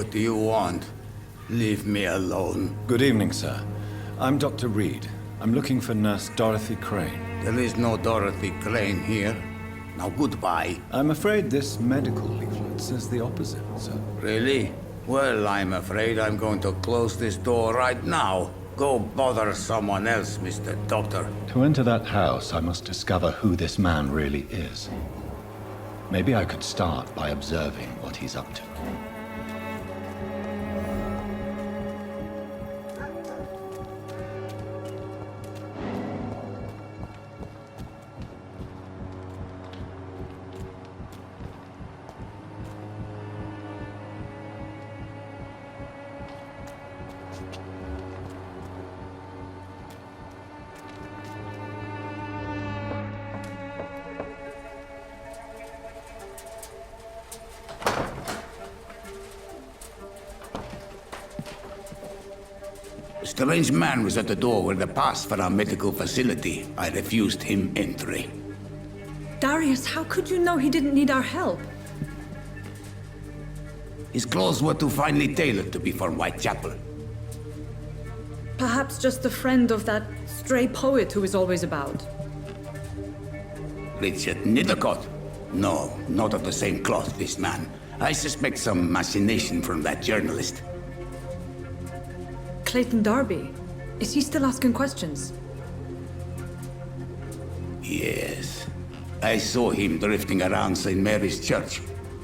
What do you want? Leave me alone. Good evening, sir. I'm Dr. Reed. I'm looking for Nurse Dorothy Crane. There is no Dorothy Crane here. Now goodbye. I'm afraid this medical leaflet says the opposite, sir. Really? Well, I'm afraid I'm going to close this door right now. Go bother someone else, Mr. Doctor. To enter that house, I must discover who this man really is. Maybe I could start by observing what he's up to. A strange man was at the door with a pass for our medical facility. I refused him entry. Darius, how could you know he didn't need our help? His clothes were too finely tailored to be from Whitechapel. Perhaps just a friend of that stray poet who is always about. Richard Nithercott? No, not of the same cloth, this man. I suspect some machination from that journalist. Clayton Darby. Is he still asking questions? Yes. I saw him drifting around St. Mary's Church.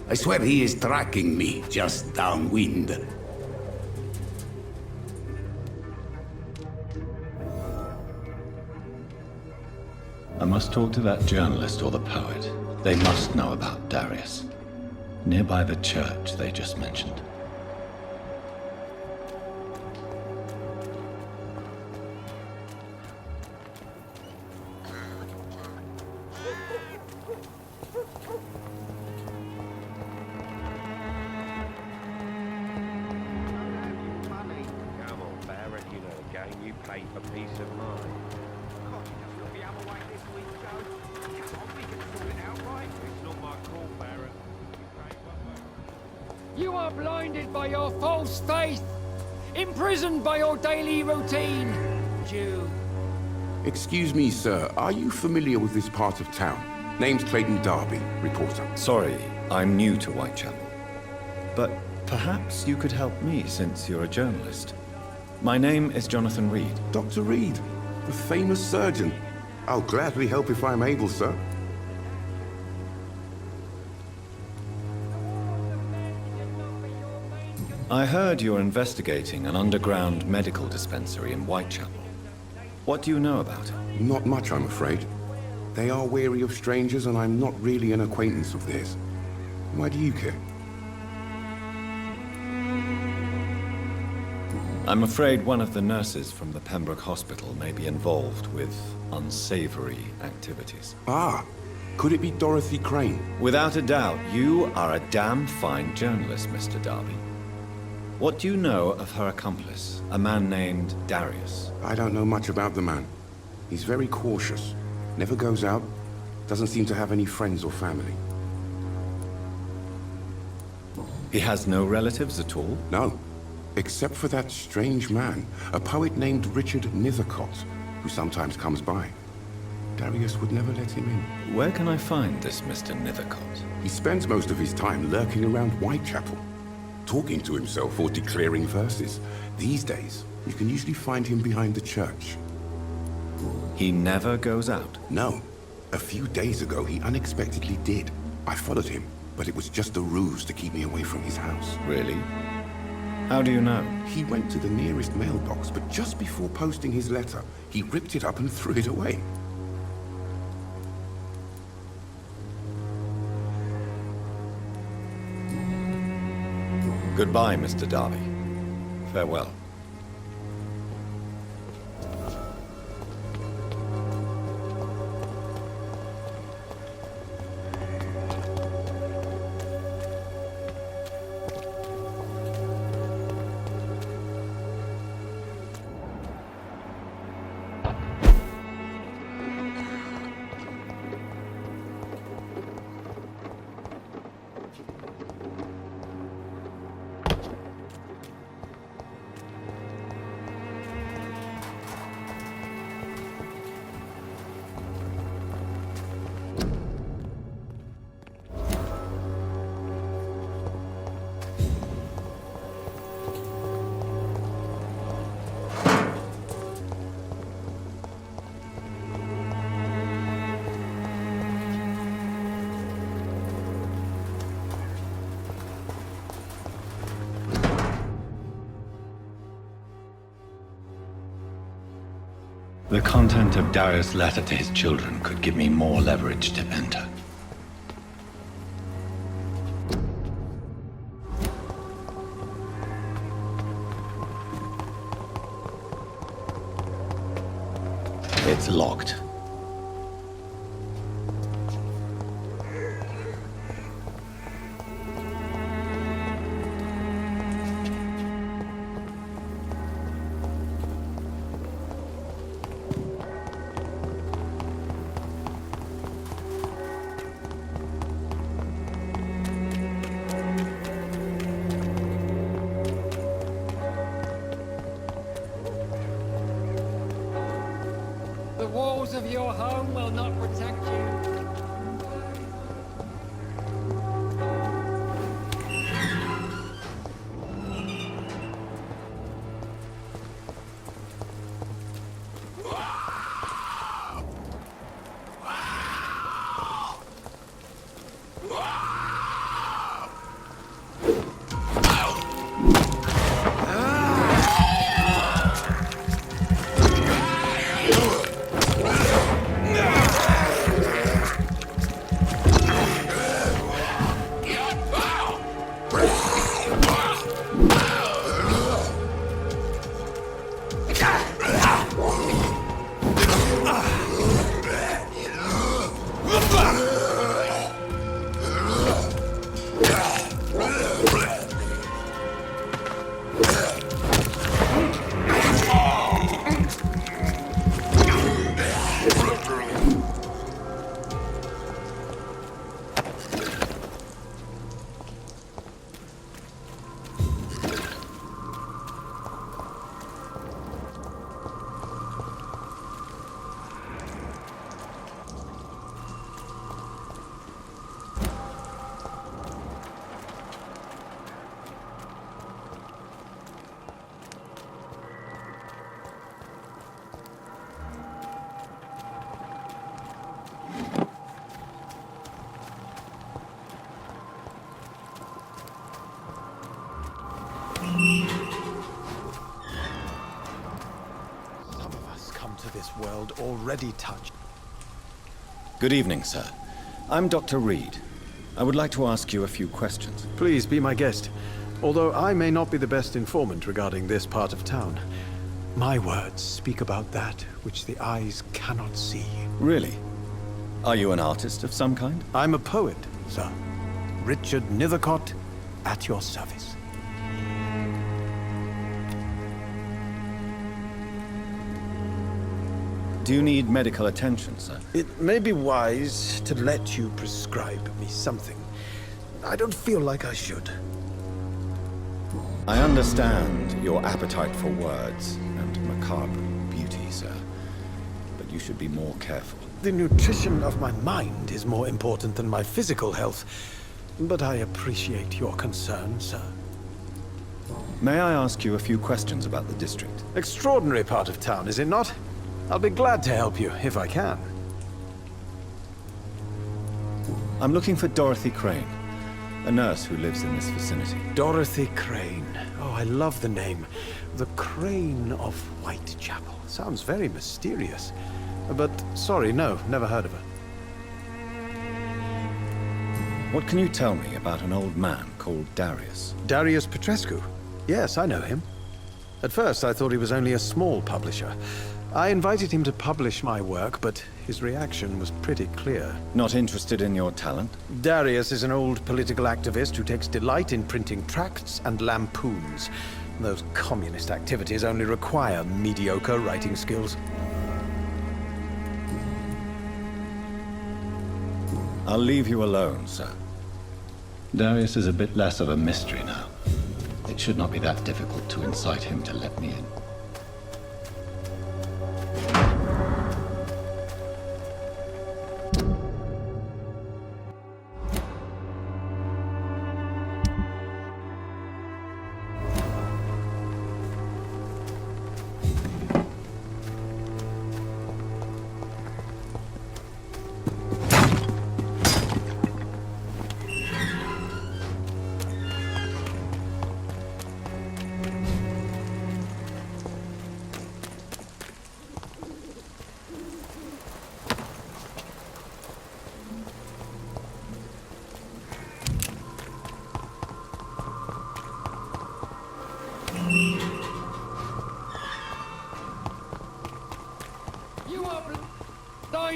I swear he is tracking me just downwind. I must talk to that journalist or the poet. They must know about Darius. Nearby the church they just mentioned. You are blinded by your false faith, imprisoned by your daily routine, Jew. Excuse me, sir. Are you familiar with this part of town? Name's Clayton Darby, reporter. Sorry, I'm new to Whitechapel. But perhaps you could help me since you're a journalist. My name is Jonathan Reed. Dr. Reed, the famous surgeon. I'll gladly help if I'm able, sir. I heard you're investigating an underground medical dispensary in Whitechapel. What do you know about it? Not much, I'm afraid. They are wary of strangers, and I'm not really an acquaintance of theirs. Why do you care? I'm afraid one of the nurses from the Pembroke Hospital may be involved with unsavory activities. Ah, could it be Dorothy Crane? Without a doubt, you are a damn fine journalist, Mr. Darby. What do you know of her accomplice, a man named Darius? I don't know much about the man. He's very cautious. Never goes out. Doesn't seem to have any friends or family. He has no relatives at all? No. Except for that strange man, a poet named Richard Nithercott, who sometimes comes by. Darius would never let him in. Where can I find this Mr. Nithercott? He spends most of his time lurking around Whitechapel, talking to himself or declaring verses. These days, you can usually find him behind the church. He never goes out? No. A few days ago, he unexpectedly did. I followed him, but it was just a ruse to keep me away from his house. Really? How do you know? He went to the nearest mailbox, but just before posting his letter, he ripped it up and threw it away. Goodbye, Mr. Darby. Farewell. The content of Darius' letter to his children could give me more leverage to enter. It's locked. The walls of your home will not protect you. Some of us come to this world already touched. Good evening, sir. I'm Dr. Reed. I would like to ask you a few questions. Please be my guest. Although I may not be the best informant regarding this part of town, my words speak about that which the eyes cannot see. Really? Are you an artist of some kind? I'm a poet, sir. Richard Nithercott, at your service. Do you need medical attention, sir? It may be wise to let you prescribe me something. I don't feel like I should. I understand your appetite for words and macabre beauty, sir. But you should be more careful. The nutrition of my mind is more important than my physical health. But I appreciate your concern, sir. May I ask you a few questions about the district? Extraordinary part of town, is it not? I'll be glad to help you, if I can. I'm looking for Dorothy Crane, a nurse who lives in this vicinity. Dorothy Crane. Oh, I love the name. The Crane of Whitechapel. Sounds very mysterious. But, sorry, no, never heard of her. What can you tell me about an old man called Darius? Darius Petrescu. Yes, I know him. At first, I thought he was only a small publisher. I invited him to publish my work, but his reaction was pretty clear. Not interested in your talent? Darius is an old political activist who takes delight in printing tracts and lampoons. Those communist activities only require mediocre writing skills. I'll leave you alone, sir. Darius is a bit less of a mystery now. It should not be that difficult to incite him to let me in.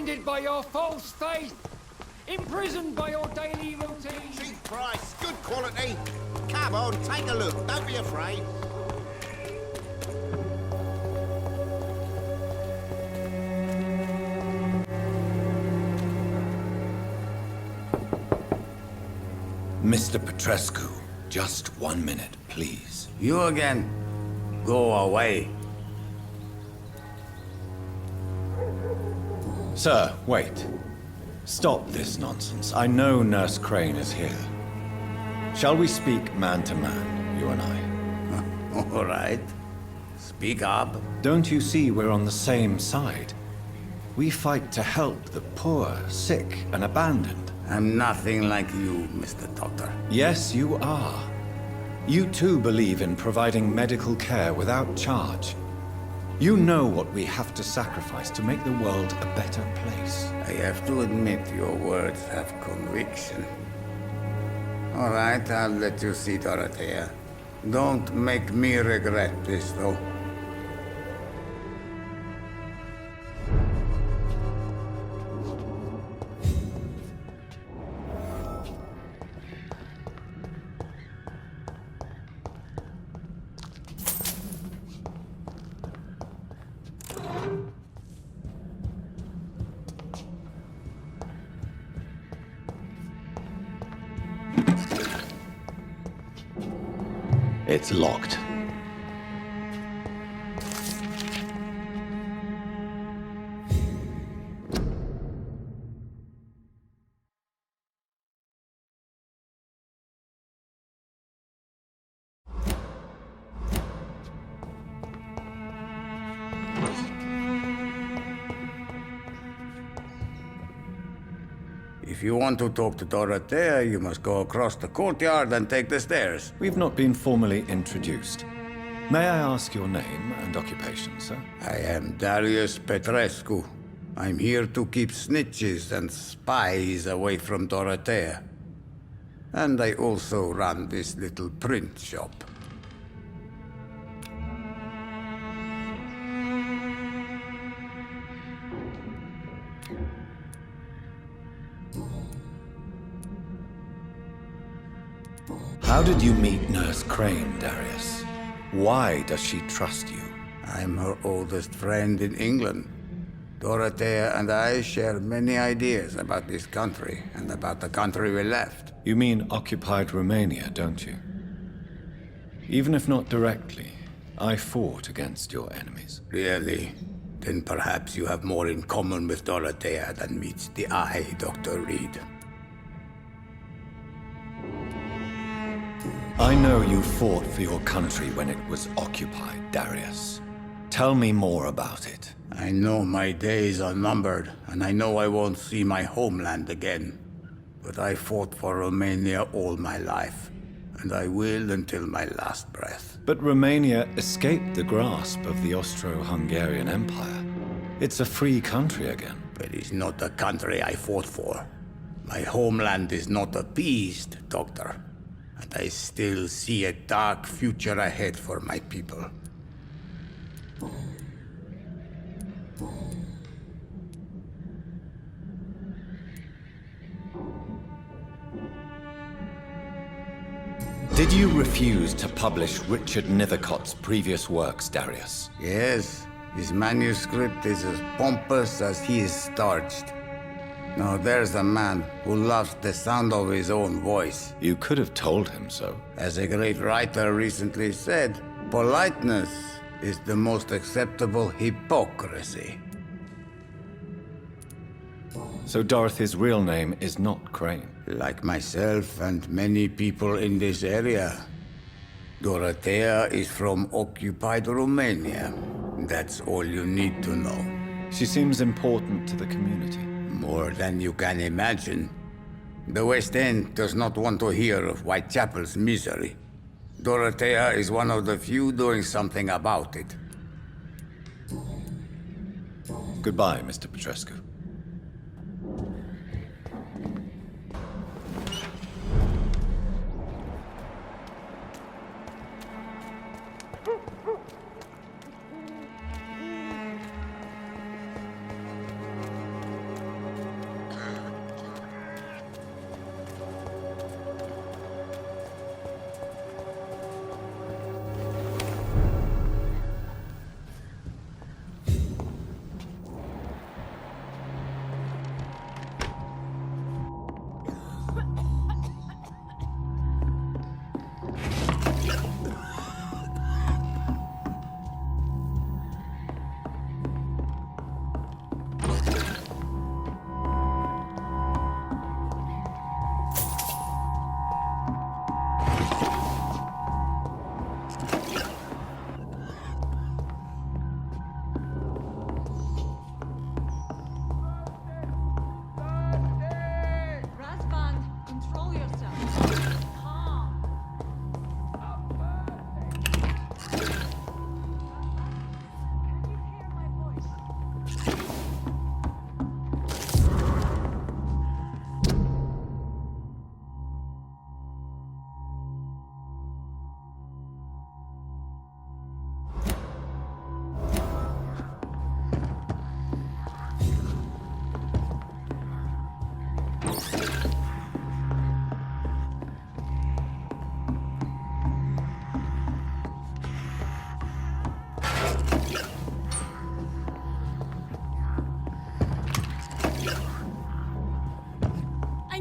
blinded by your false faith, imprisoned by your daily routine. Cheap price, good quality. Come on, take a look. Don't be afraid. Mr. Petrescu, just 1 minute, please. You again? Go away. Sir, wait. Stop this nonsense. I know Nurse Crane is here. Shall we speak man to man, you and I? All right. Speak up. Don't you see we're on the same side? We fight to help the poor, sick, and abandoned. I'm nothing like you, Mr. Doctor. Yes, you are. You too believe in providing medical care without charge. You know what we have to sacrifice to make the world a better place. I have to admit your words have conviction. All right, I'll let you see Dorothea. Don't make me regret this, though. It's locked. If you want to talk to Dorothea, you must go across the courtyard and take the stairs. We've not been formally introduced. May I ask your name and occupation, sir? I am Darius Petrescu. I'm here to keep snitches and spies away from Dorothea. And I also run this little print shop. How did you meet Nurse Crane, Darius? Why does she trust you? I'm her oldest friend in England. Dorothea and I share many ideas about this country and about the country we left. You mean occupied Romania, don't you? Even if not directly, I fought against your enemies. Really? Then perhaps you have more in common with Dorothea than meets the eye, Dr. Reed. I know you fought for your country when it was occupied, Darius. Tell me more about it. I know my days are numbered, and I know I won't see my homeland again. But I fought for Romania all my life, and I will until my last breath. But Romania escaped the grasp of the Austro-Hungarian Empire. It's a free country again. But it's not the country I fought for. My homeland is not appeased, Doctor. And I still see a dark future ahead for my people. Did you refuse to publish Richard Nithercott's previous works, Darius? Yes, his manuscript is as pompous as he is starched. Now there's a man who loves the sound of his own voice. You could have told him so. As a great writer recently said, politeness is the most acceptable hypocrisy. So Dorothy's real name is not Crane. Like myself and many people in this area, Dorothea is from occupied Romania. That's all you need to know. She seems important to the community. More than you can imagine. The West End does not want to hear of Whitechapel's misery. Dorothea is one of the few doing something about it. Goodbye, Mr. Petrescu.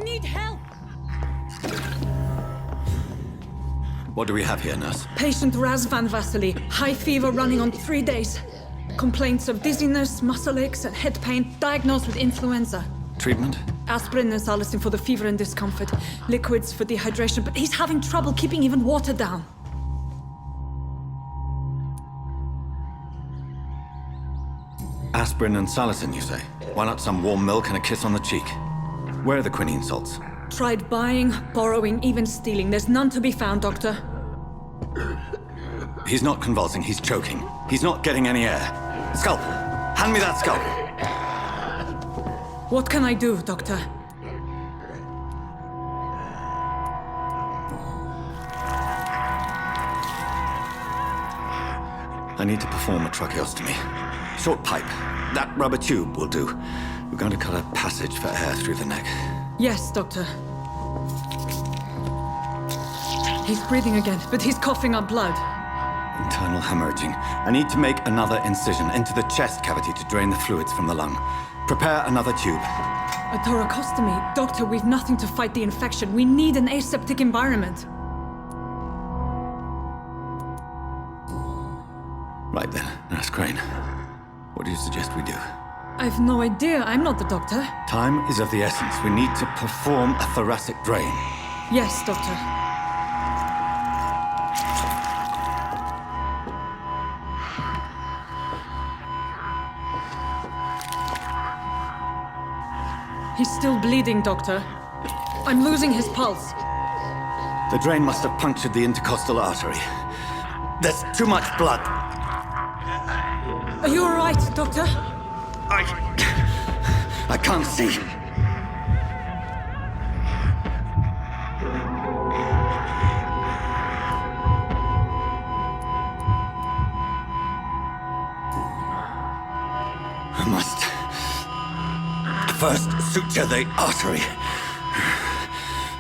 need help! What do we have here, nurse? Patient Raz Van Vasily. High fever running on 3 days. Complaints of dizziness, muscle aches, and head pain. Diagnosed with influenza. Treatment? Aspirin and salicin for the fever and discomfort. Liquids for dehydration, but he's having trouble keeping even water down. Aspirin and salicin, you say? Why not some warm milk and a kiss on the cheek? Where are the quinine salts? Tried buying, borrowing, even stealing. There's none to be found, Doctor. He's not convulsing, he's choking. He's not getting any air. Scalp! Hand me that scalp! What can I do, Doctor? I need to perform a tracheostomy. Short pipe. That rubber tube will do. We're going to cut a passage for air through the neck. Yes, Doctor. He's breathing again, but he's coughing up blood. Internal hemorrhaging. I need to make another incision into the chest cavity to drain the fluids from the lung. Prepare another tube. A thoracostomy? Doctor, we've nothing to fight the infection. We need an aseptic environment. Right then, Nurse Crane. What do you suggest we do? I've no idea. I'm not the doctor. Time is of the essence. We need to perform a thoracic drain. Yes, Doctor. He's still bleeding, Doctor. I'm losing his pulse. The drain must have punctured the intercostal artery. There's too much blood. Are you all right, Doctor? I can't see. I must first suture the artery.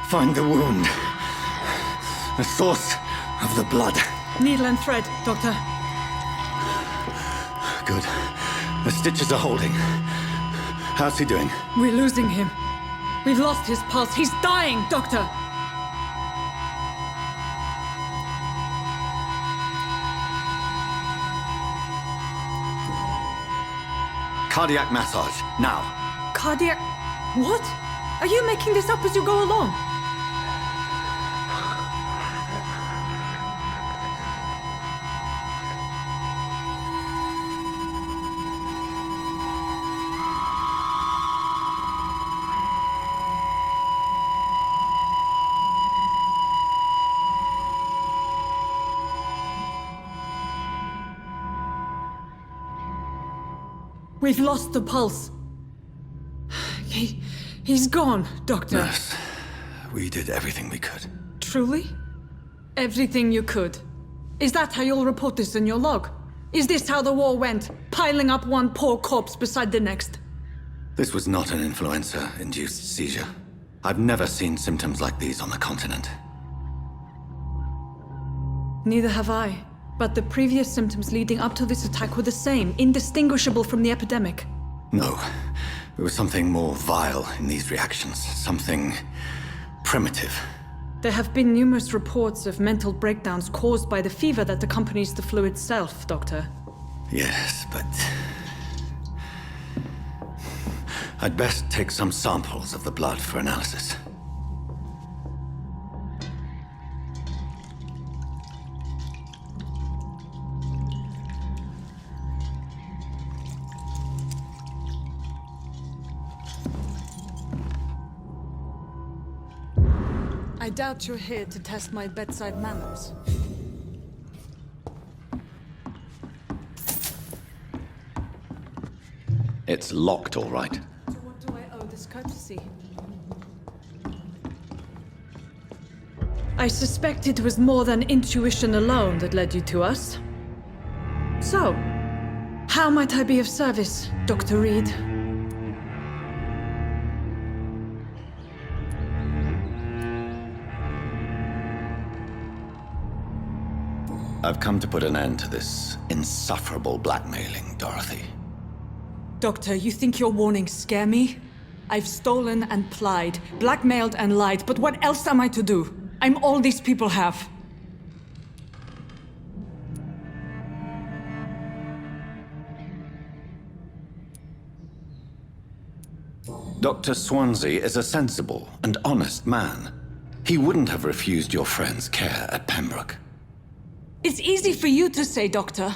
Find the wound. The source of the blood. Needle and thread, Doctor. Good. The stitches are holding. How's he doing? We're losing him. We've lost his pulse. He's dying, Doctor! Cardiac massage, now. Cardiac... What? Are you making this up as you go along? We've lost the pulse. He's gone, Doctor. Nurse, we did everything we could. Truly? Everything you could. Is that how you'll report this in your log? Is this how the war went? Piling up one poor corpse beside the next? This was not an influenza-induced seizure. I've never seen symptoms like these on the continent. Neither have I. But the previous symptoms leading up to this attack were the same, indistinguishable from the epidemic. No. There was something more vile in these reactions. Something primitive. There have been numerous reports of mental breakdowns caused by the fever that accompanies the flu itself, Doctor. Yes, but... I'd best take some samples of the blood for analysis. I doubt you're here to test my bedside manners. It's locked, all right. To what do I owe this courtesy? I suspect it was more than intuition alone that led you to us. So, how might I be of service, Dr. Reed? I've come to put an end to this insufferable blackmailing, Dorothy. Doctor, you think your warnings scare me? I've stolen and plied, blackmailed and lied, but what else am I to do? I'm all these people have. Dr. Swansea is a sensible and honest man. He wouldn't have refused your friend's care at Pembroke. It's easy for you to say, Doctor.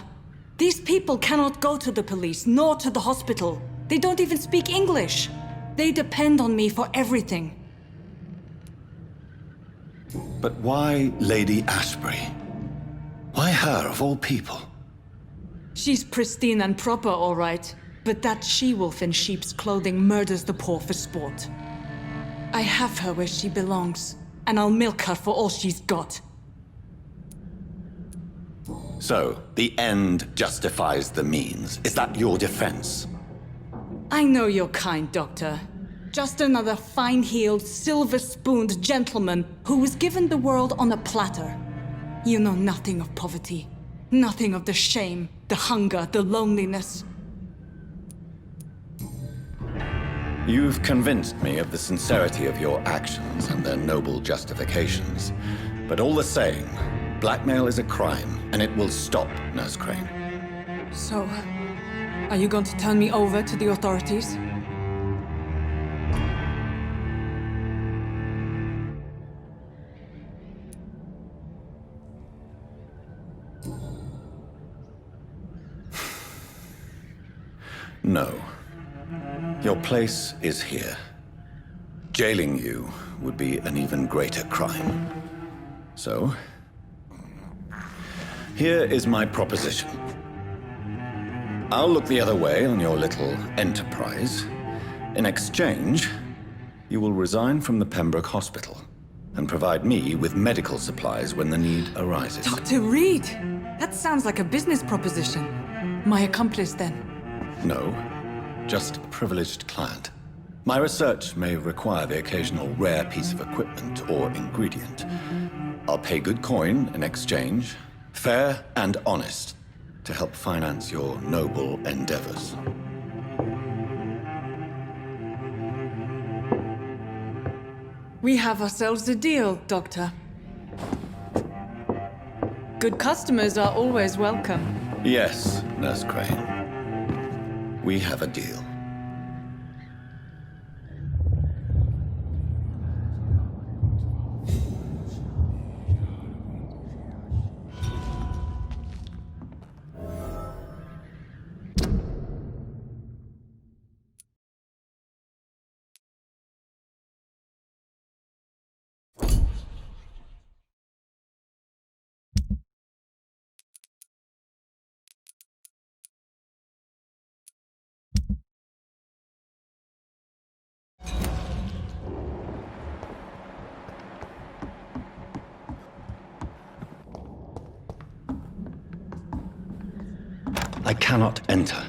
These people cannot go to the police, nor to the hospital. They don't even speak English. They depend on me for everything. But why Lady Ashbury? Why her, of all people? She's pristine and proper, all right. But that she-wolf in sheep's clothing murders the poor for sport. I have her where she belongs, and I'll milk her for all she's got. So, the end justifies the means. Is that your defense? I know you're kind, Doctor. Just another fine-heeled, silver-spooned gentleman who was given the world on a platter. You know nothing of poverty. Nothing of the shame, the hunger, the loneliness. You've convinced me of the sincerity of your actions and their noble justifications. But all the same, blackmail is a crime, and it will stop, Nurse Crane. So, are you going to turn me over to the authorities? No. Your place is here. Jailing you would be an even greater crime. So, here is my proposition. I'll look the other way on your little enterprise. In exchange, you will resign from the Pembroke Hospital and provide me with medical supplies when the need arises. Dr. Reed! That sounds like a business proposition. My accomplice, then? No, just a privileged client. My research may require the occasional rare piece of equipment or ingredient. I'll pay good coin in exchange, fair and honest, to help finance your noble endeavors. We have ourselves a deal, Doctor. Good customers are always welcome. Yes, Nurse Crane. We have a deal. I cannot enter.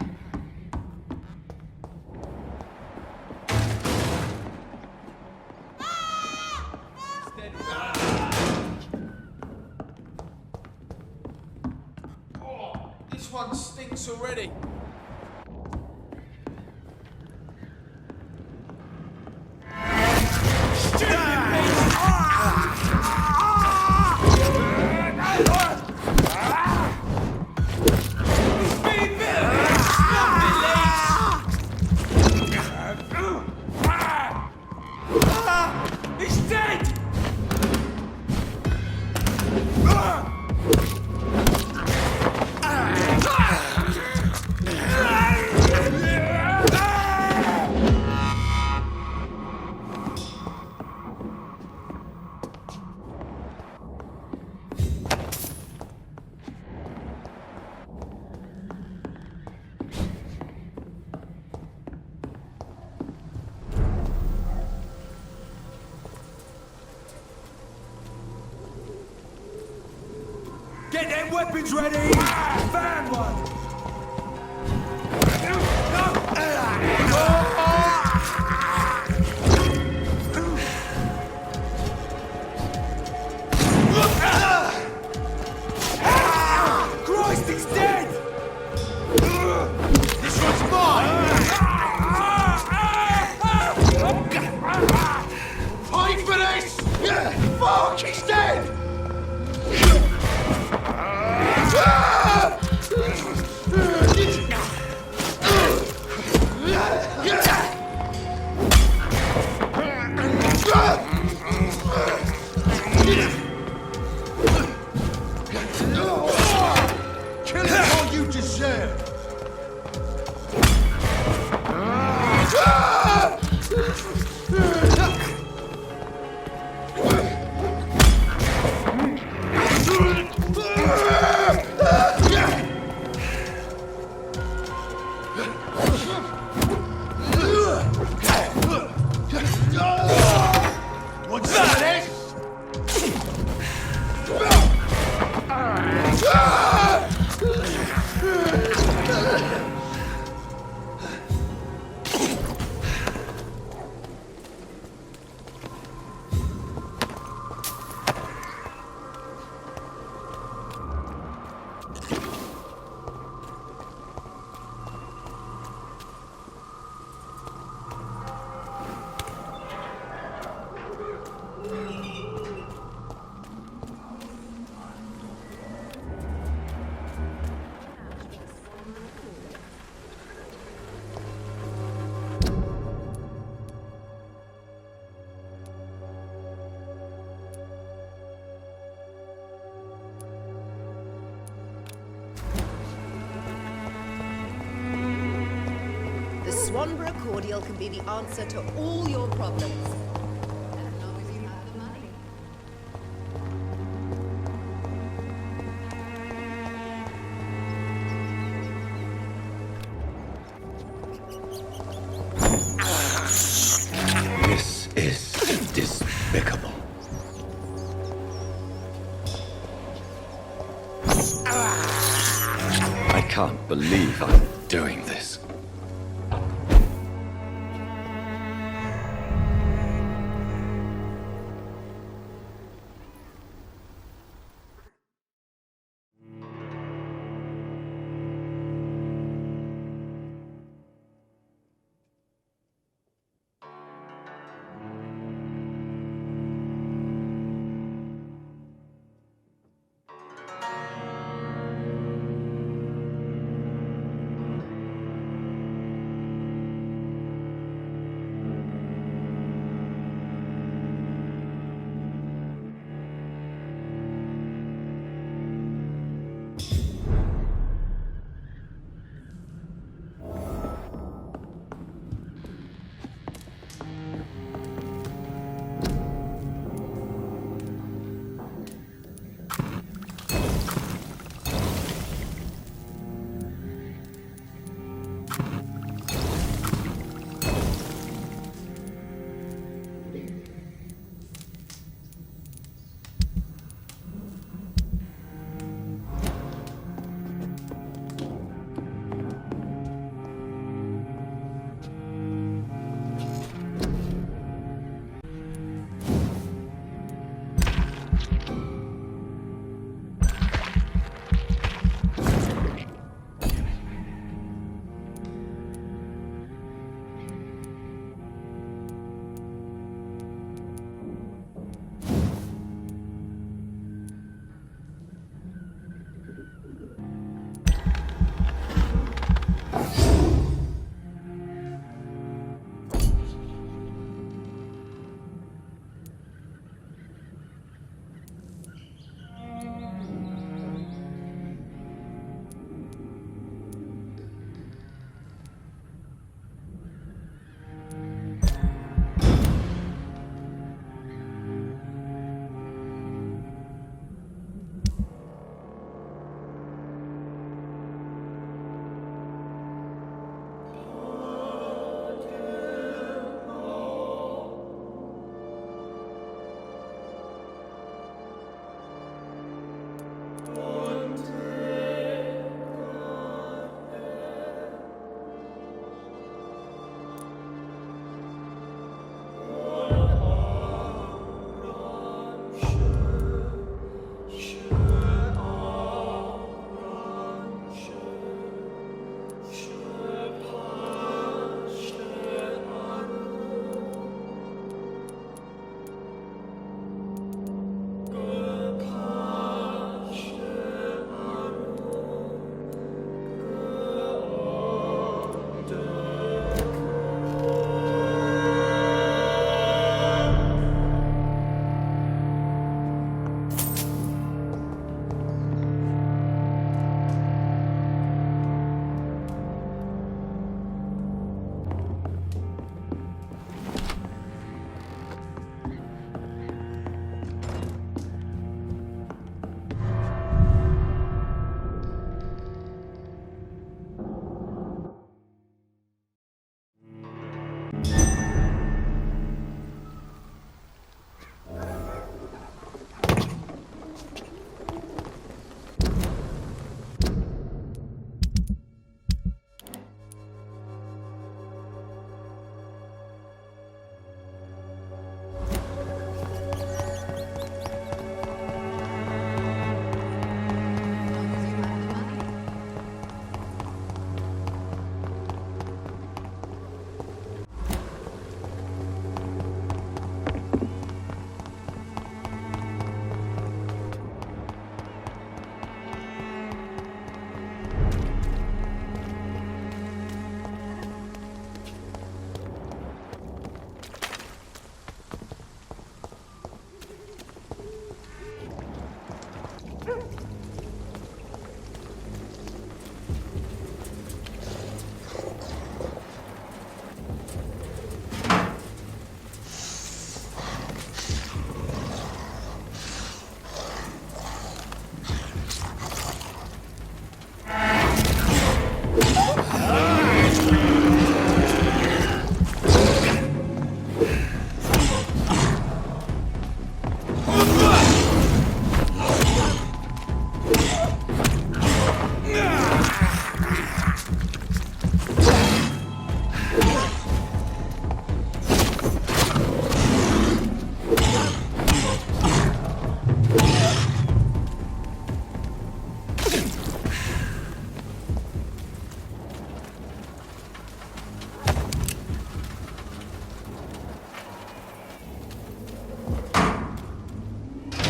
Oh, this one stinks already. Get them weapons ready! Found one! Christ, he's dead! This one's mine! He's dead! Kill him all you deserve! What's that? The Swanborough cordial can be the answer to all your problems. As long as you have the money. This is despicable. I can't believe I'm doing this.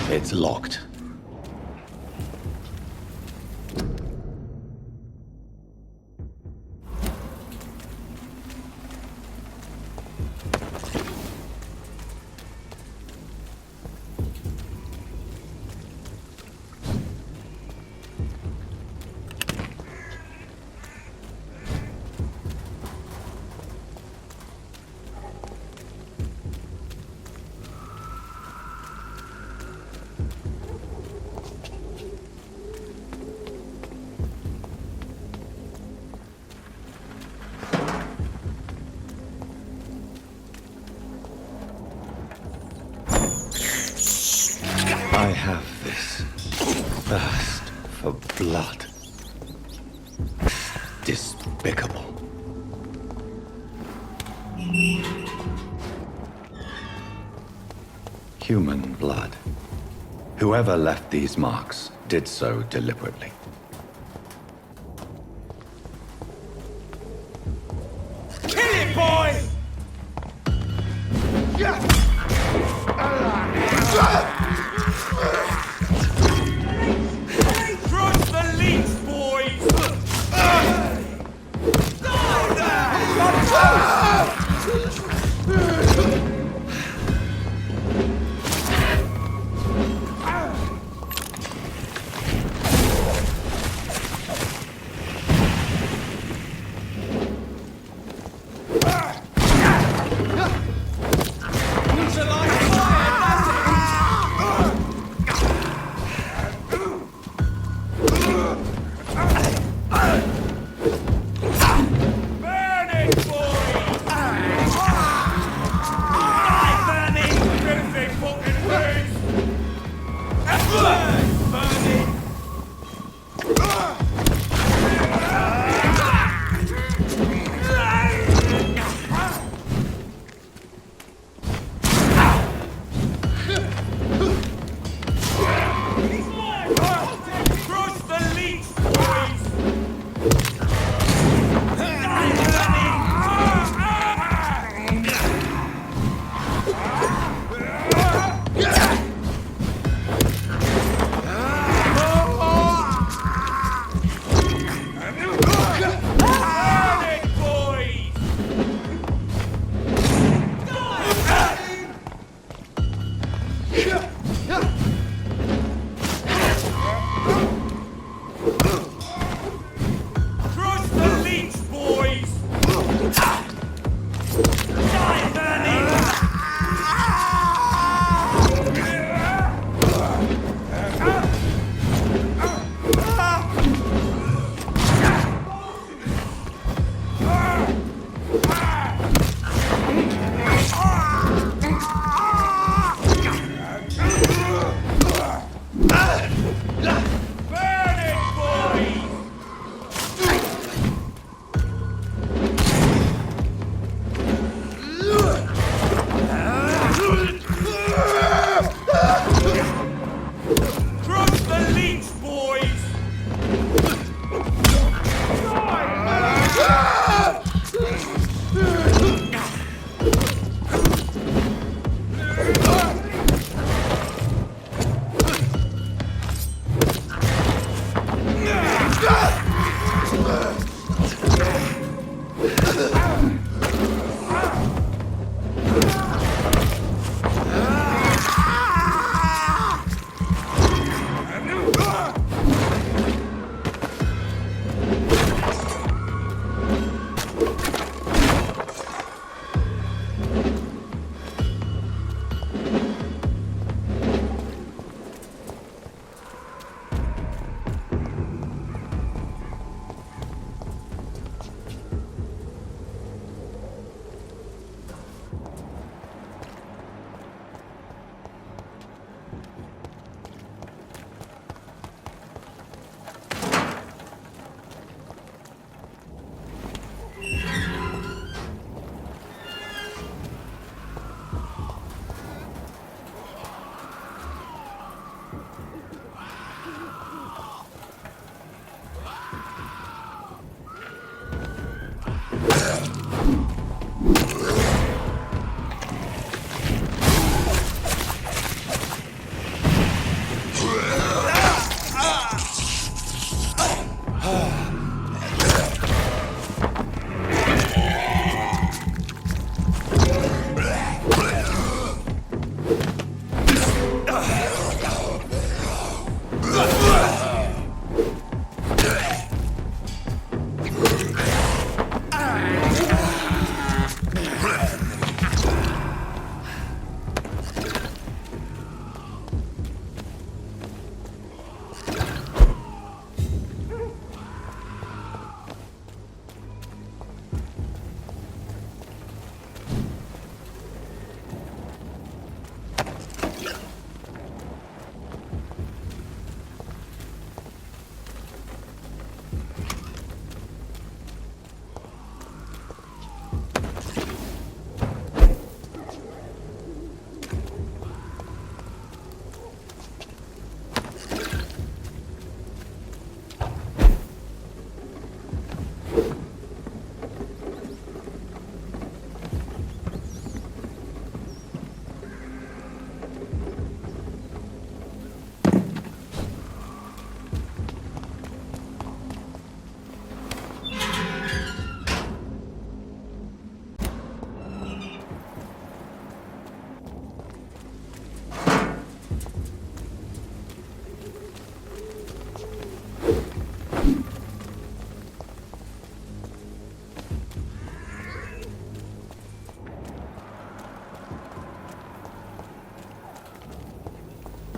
It's locked. I have this thirst for blood. Despicable. Human blood. Whoever left these marks did so deliberately. Kill it, boy! Trust the leech, boys!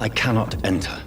I cannot enter.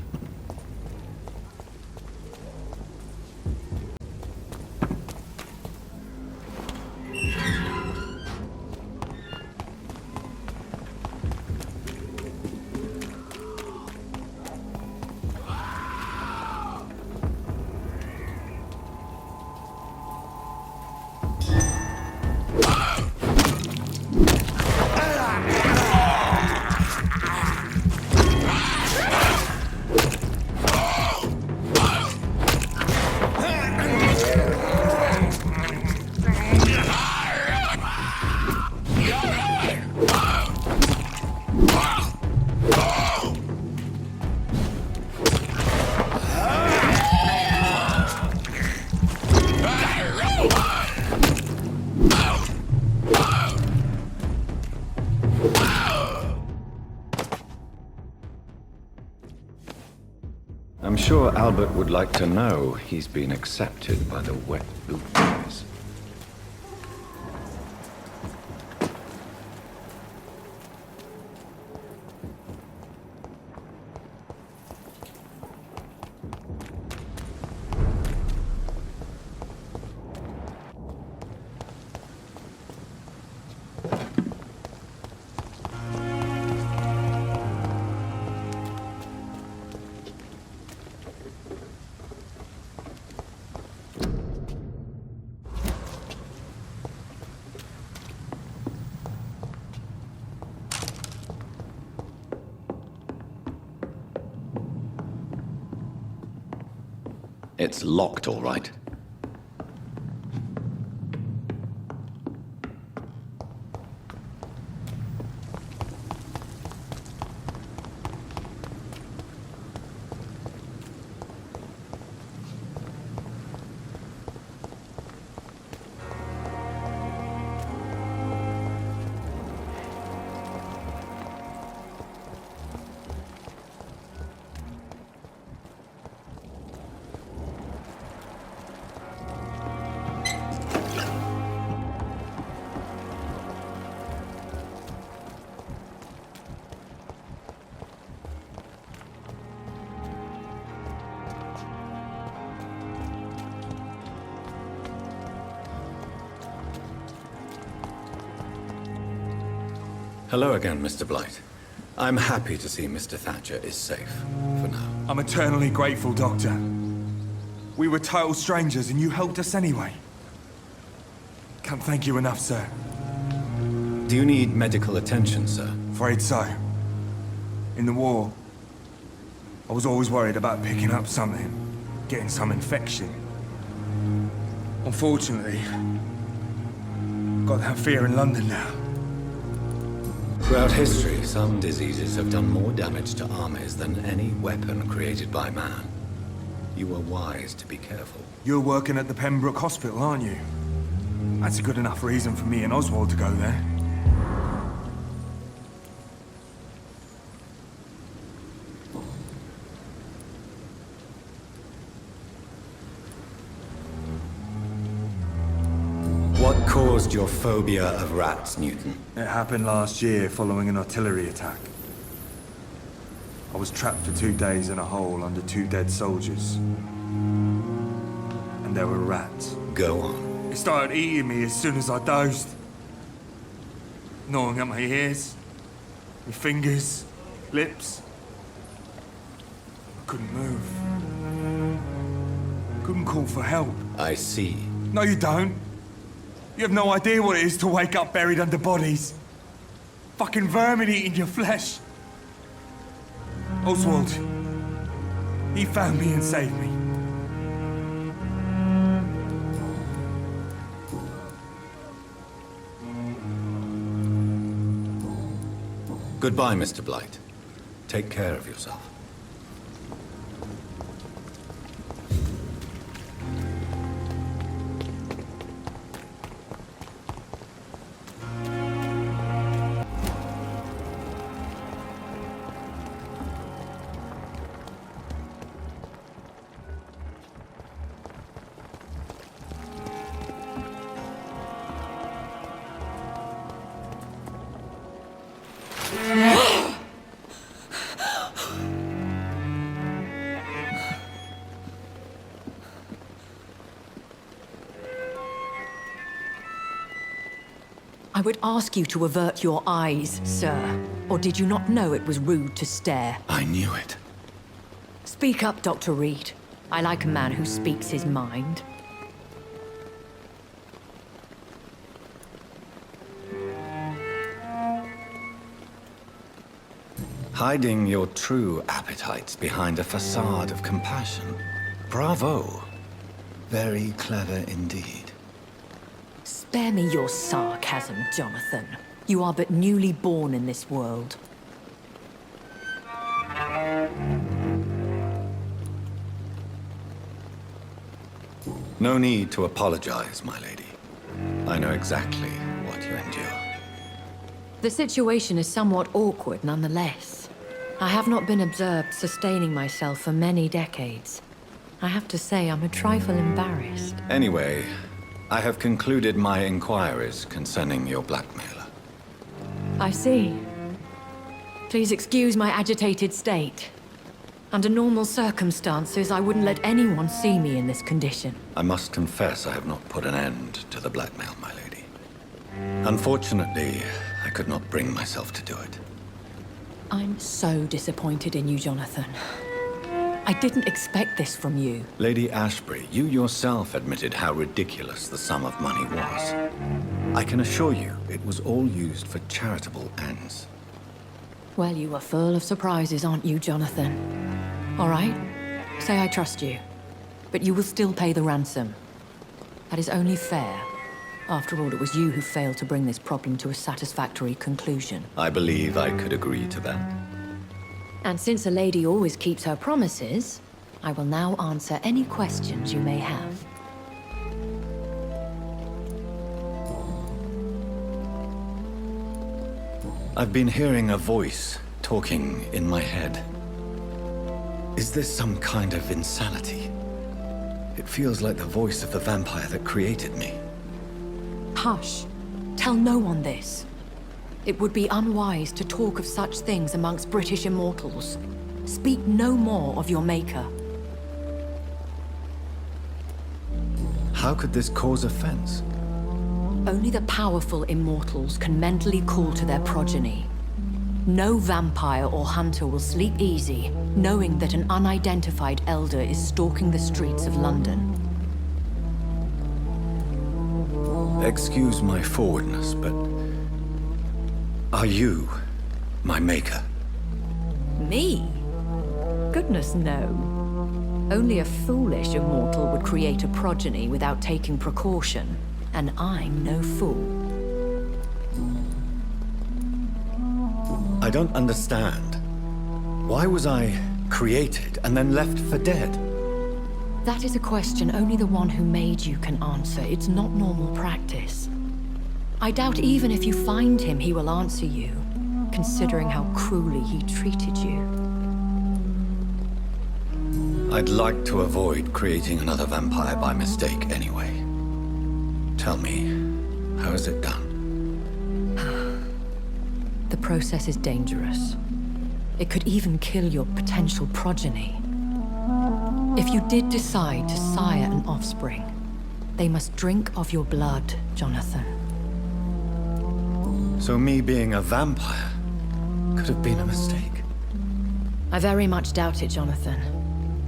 I'm sure Albert would like to know he's been accepted by the wet boot boys. It's locked, all right. Hello again, Mr. Blight. I'm happy to see Mr. Thatcher is safe, for now. I'm eternally grateful, Doctor. We were total strangers and you helped us anyway. Can't thank you enough, sir. Do you need medical attention, sir? Afraid so. In the war, I was always worried about picking up something, getting some infection. Unfortunately, got that fear in London now. Throughout history, some diseases have done more damage to armies than any weapon created by man. You were wise to be careful. You're working at the Pembroke Hospital, aren't you? That's a good enough reason for me and Oswald to go there. What caused your phobia of rats, Newton? It happened last year following an artillery attack. I was trapped for 2 days in a hole under 2 dead soldiers. And there were rats. Go on. It started eating me as soon as I dozed. Gnawing at my ears, my fingers, lips. I couldn't move. Couldn't call for help. I see. No, you don't. You have no idea what it is to wake up buried under bodies. Fucking vermin eating your flesh. Oswald, he found me and saved me. Goodbye, Mr. Blight. Take care of yourself. would ask you to avert your eyes, sir. Or did you not know it was rude to stare? I knew it. Speak up, Dr. Reed. I like a man who speaks his mind. Hiding your true appetites behind a facade of compassion. Bravo. Very clever indeed. Spare me your sarcasm, Jonathan. You are but newly born in this world. No need to apologize, my lady. I know exactly what you endure. The situation is somewhat awkward nonetheless. I have not been observed sustaining myself for many decades. I have to say I'm a trifle embarrassed. Anyway, I have concluded my inquiries concerning your blackmailer. I see. Please excuse my agitated state. Under normal circumstances, I wouldn't let anyone see me in this condition. I must confess I have not put an end to the blackmail, my lady. Unfortunately, I could not bring myself to do it. I'm so disappointed in you, Jonathan. I didn't expect this from you. Lady Ashbury, you yourself admitted how ridiculous the sum of money was. I can assure you, it was all used for charitable ends. Well, you are full of surprises, aren't you, Jonathan? All right, say I trust you. But you will still pay the ransom. That is only fair. After all, it was you who failed to bring this problem to a satisfactory conclusion. I believe I could agree to that. And since a lady always keeps her promises, I will now answer any questions you may have. I've been hearing a voice talking in my head. Is this some kind of insanity? It feels like the voice of the vampire that created me. Hush. Tell no one this. It would be unwise to talk of such things amongst British immortals. Speak no more of your maker. How could this cause offense? Only the powerful immortals can mentally call to their progeny. No vampire or hunter will sleep easy, knowing that an unidentified elder is stalking the streets of London. Excuse my forwardness, but... are you my maker? Me? Goodness, no. Only a foolish immortal would create a progeny without taking precaution, and I'm no fool. I don't understand. Why was I created and then left for dead? That is a question only the one who made you can answer. It's not normal practice. I doubt even if you find him, he will answer you, considering how cruelly he treated you. I'd like to avoid creating another vampire by mistake anyway. Tell me, how is it done? The process is dangerous. It could even kill your potential progeny. If you did decide to sire an offspring, they must drink of your blood, Jonathan. So me being a vampire could have been a mistake? I very much doubt it, Jonathan.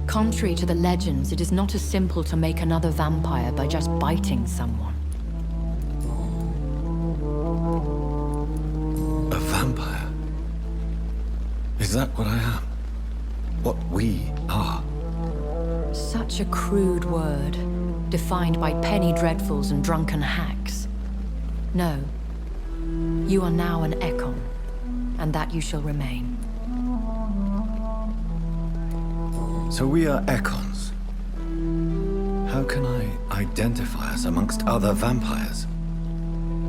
Contrary to the legends, it is not as simple to make another vampire by just biting someone. A vampire? Is that what I am? What we are? Such a crude word, defined by penny dreadfuls and drunken hacks. No. You are now an Ekon, and that you shall remain. So we are Ekons. How can I identify us amongst other vampires?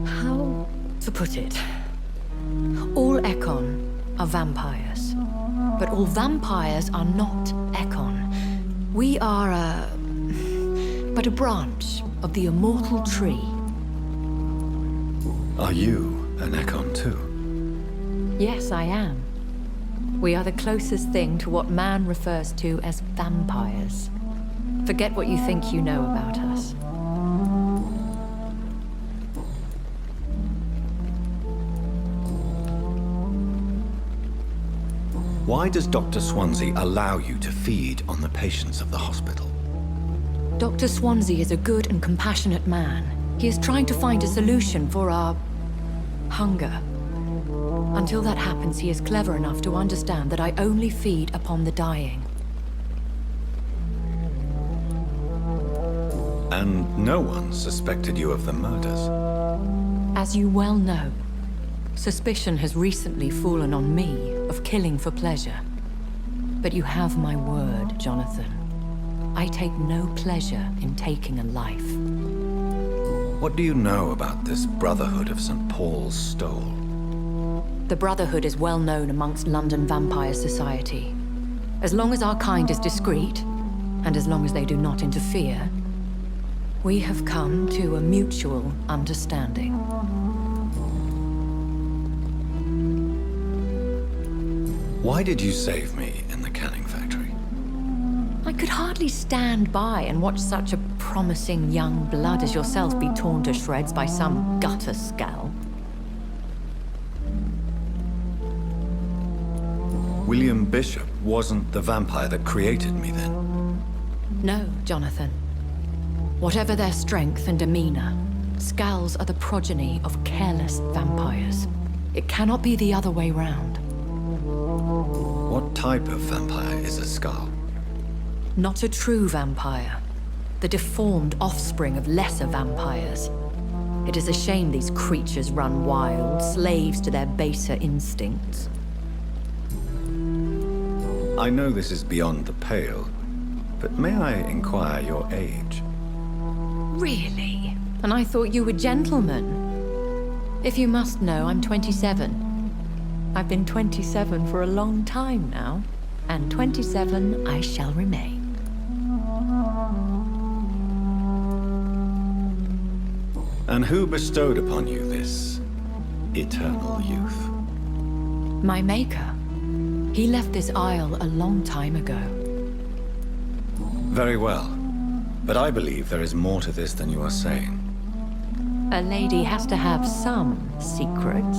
How to put it? All Ekon are vampires, but all vampires are not Ekon. We are but a branch of the immortal tree. Are you an Ekon too? Yes, I am. We are the closest thing to what man refers to as vampires. Forget what you think you know about us. Why does Dr. Swansea allow you to feed on the patients of the hospital? Dr. Swansea is a good and compassionate man. He is trying to find a solution for our hunger. Until that happens, he is clever enough to understand that I only feed upon the dying. And no one suspected you of the murders? As you well know, suspicion has recently fallen on me of killing for pleasure. But you have my word, Jonathan. I take no pleasure in taking a life. What do you know about this Brotherhood of St. Paul's Stole? The Brotherhood is well known amongst London vampire society. As long as our kind is discreet, and as long as they do not interfere, we have come to a mutual understanding. Why did you save me in the canning factory? I could hardly stand by and watch such a promising young blood as yourself be torn to shreds by some gutter scowl. William Bishop wasn't the vampire that created me then? No, Jonathan. Whatever their strength and demeanor, scowls are the progeny of careless vampires. It cannot be the other way round. What type of vampire is a skull? Not a true vampire. The deformed offspring of lesser vampires. It is a shame these creatures run wild, slaves to their baser instincts. I know this is beyond the pale, but may I inquire your age? Really? And I thought you were gentlemen. If you must know, I'm 27. I've been 27 for a long time now, and 27 I shall remain. And who bestowed upon you this eternal youth? My maker. He left this isle a long time ago. Very well. But I believe there is more to this than you are saying. A lady has to have some secrets.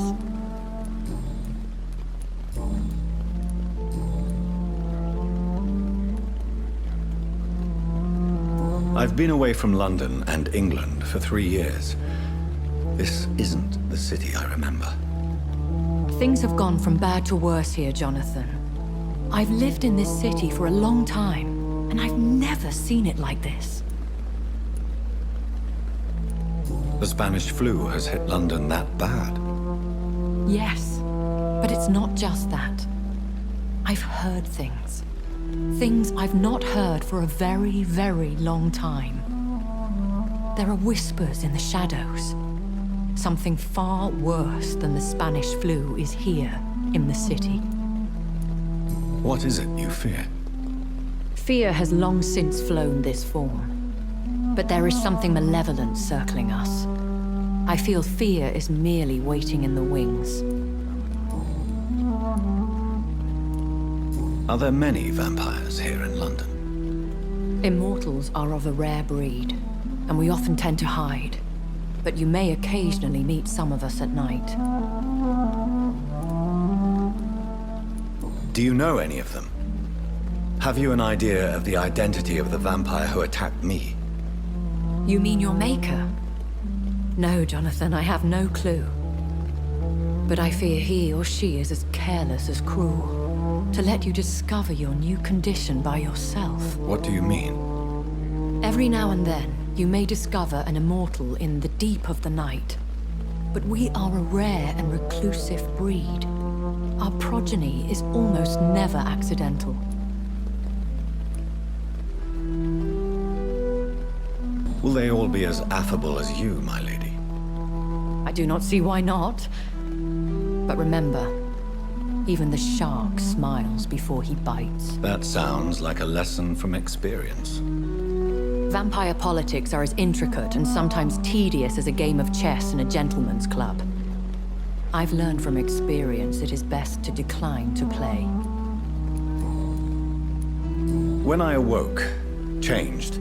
I've been away from London and England for 3 years. This isn't the city I remember. Things have gone from bad to worse here, Jonathan. I've lived in this city for a long time, and I've never seen it like this. The Spanish flu has hit London that bad? Yes, but it's not just that. I've heard things. Things I've not heard for a very, very long time. There are whispers in the shadows. Something far worse than the Spanish flu is here in the city. What is it you fear? Fear has long since flown this form. But there is something malevolent circling us. I feel fear is merely waiting in the wings. Are there many vampires here in London? Immortals are of a rare breed, and we often tend to hide. But you may occasionally meet some of us at night. Do you know any of them? Have you an idea of the identity of the vampire who attacked me? You mean your maker? No, Jonathan, I have no clue. But I fear he or she is as careless as cruel. To let you discover your new condition by yourself. What do you mean? Every now and then, you may discover an immortal in the deep of the night. But we are a rare and reclusive breed. Our progeny is almost never accidental. Will they all be as affable as you, my lady? I do not see why not. But remember, even the shark smiles before he bites. That sounds like a lesson from experience. Vampire politics are as intricate and sometimes tedious as a game of chess in a gentleman's club. I've learned from experience it is best to decline to play. When I awoke, changed,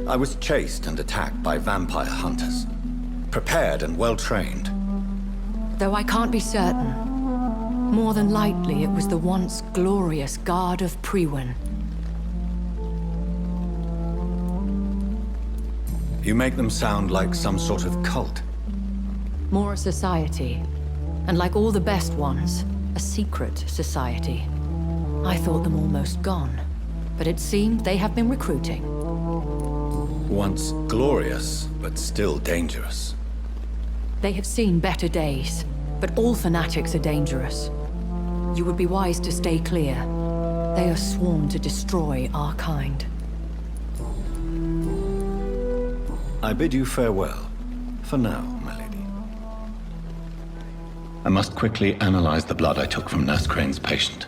I was chased and attacked by vampire hunters. Prepared and well-trained. Though I can't be certain, More than likely, it was the once glorious Guard of Priwen. You make them sound like some sort of cult. More a society. And like all the best ones, a secret society. I thought them almost gone. But it seemed they have been recruiting. Once glorious, but still dangerous. They have seen better days, but all fanatics are dangerous. You would be wise to stay clear. They are sworn to destroy our kind. I bid you farewell. For now, my lady. I must quickly analyze the blood I took from Nurse Crane's patient.